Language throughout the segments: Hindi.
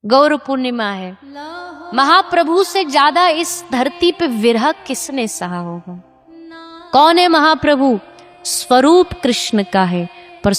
गौर पूर्णिमा है। महाप्रभु से ज्यादा इस धरती पे विरह किसने सहा होगा? कौन है महाप्रभु? स्वरूप कृष्ण का है, पर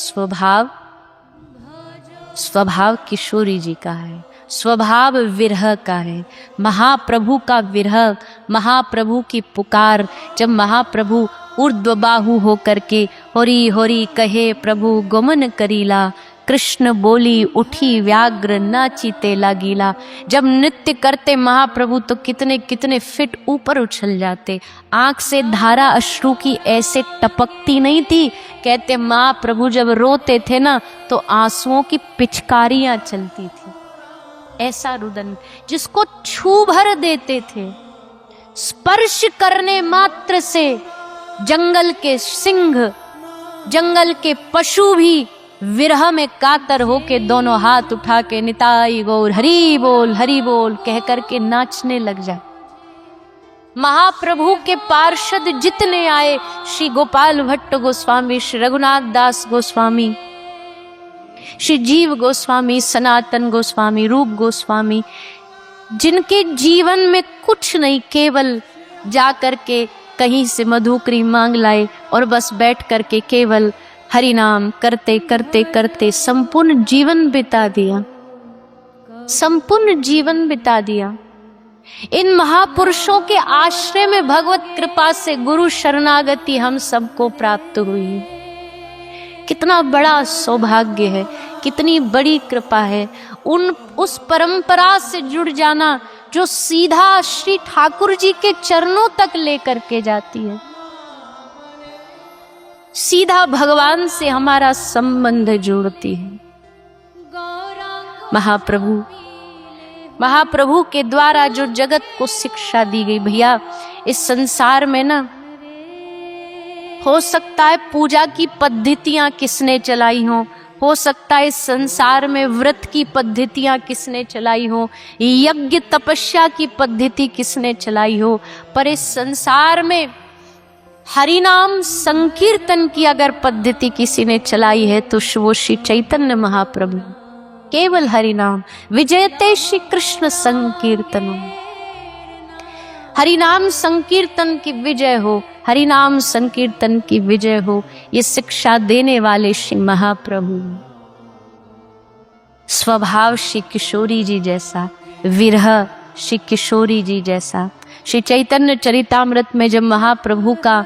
स्वभाव किशोरी जी का है, स्वभाव विरह का है। महाप्रभु का विरह, महाप्रभु की पुकार, जब महाप्रभु ऊर्ध्वबाहु होकर के होरी होरी कहे प्रभु गमन करीला, कृष्ण बोली उठी व्याघ्र नाची तेला गीला। जब नृत्य करते महाप्रभु तो कितने कितने फिट ऊपर उछल जाते, आंख से धारा अश्रु की ऐसे टपकती नहीं थी। कहते महाप्रभु जब रोते थे ना तो आंसुओं की पिचकारियां चलती थी। ऐसा रुदन जिसको छू भर देते थे, स्पर्श करने मात्र से जंगल के सिंह, जंगल के पशु भी विरह में कातर होके दोनों हाथ उठा के निताई गौर हरि बोल कह करके नाचने लग जाए। महाप्रभु के पार्षद जितने आए, श्री गोपाल भट्ट गोस्वामी, श्री रघुनाथ दास गोस्वामी, श्री जीव गोस्वामी, सनातन गोस्वामी, रूप गोस्वामी, जिनके जीवन में कुछ नहीं, केवल जा करके कहीं से मधुकरी मांग लाए और बस बैठ करके केवल हरि नाम करते करते करते संपूर्ण जीवन बिता दिया, संपूर्ण जीवन बिता दिया। इन महापुरुषों के आश्रय में भगवत कृपा से गुरु शरणागति हम सबको प्राप्त हुई। कितना बड़ा सौभाग्य है, कितनी बड़ी कृपा है। उस परंपरा से जुड़ जाना जो सीधा श्री ठाकुर जी के चरणों तक लेकर के जाती है। सीधा भगवान से हमारा संबंध जोड़ती है। महाप्रभु के द्वारा जो जगत को शिक्षा दी गई, भैया इस संसार में ना हो सकता है पूजा की पद्धतियां किसने चलाई हो सकता है इस संसार में व्रत की पद्धतियां किसने चलाई हो, यज्ञ तपस्या की पद्धति किसने चलाई हो, पर इस संसार में हरिनाम संकीर्तन की अगर पद्धति किसी ने चलाई है तो वो श्री चैतन्य महाप्रभु। केवल हरिनाम विजयते श्री कृष्ण संकीर्तन, हरिनाम संकीर्तन की विजय हो, हरिनाम संकीर्तन की विजय हो, ये शिक्षा देने वाले श्री महाप्रभु। स्वभाव श्री किशोरी जी जैसा, विरह श्री किशोरी जी जैसा। श्री चैतन्य चरितामृत में जब महाप्रभु का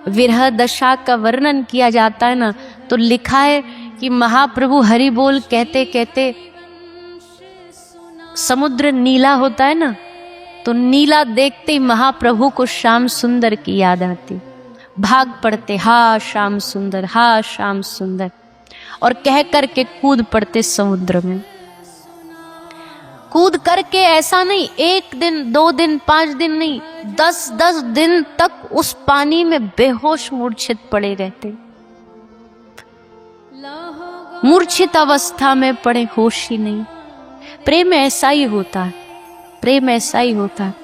विरह दशा का वर्णन किया जाता है ना, तो लिखा है कि महाप्रभु हरि बोल कहते कहते समुद्र नीला होता है ना, तो नीला देखते ही महाप्रभु को श्याम सुंदर की याद आती, भाग पड़ते हा श्याम सुंदर, हा श्याम सुंदर, और कह करके कूद पड़ते समुद्र में। कूद करके ऐसा नहीं 1 दिन 2 दिन 5 दिन नहीं, 10 दिन तक उस पानी में बेहोश मूर्छित पड़े रहते, मूर्छित अवस्था में पड़े, होश ही नहीं। प्रेम ऐसा ही होता है, प्रेम ऐसा ही होता है।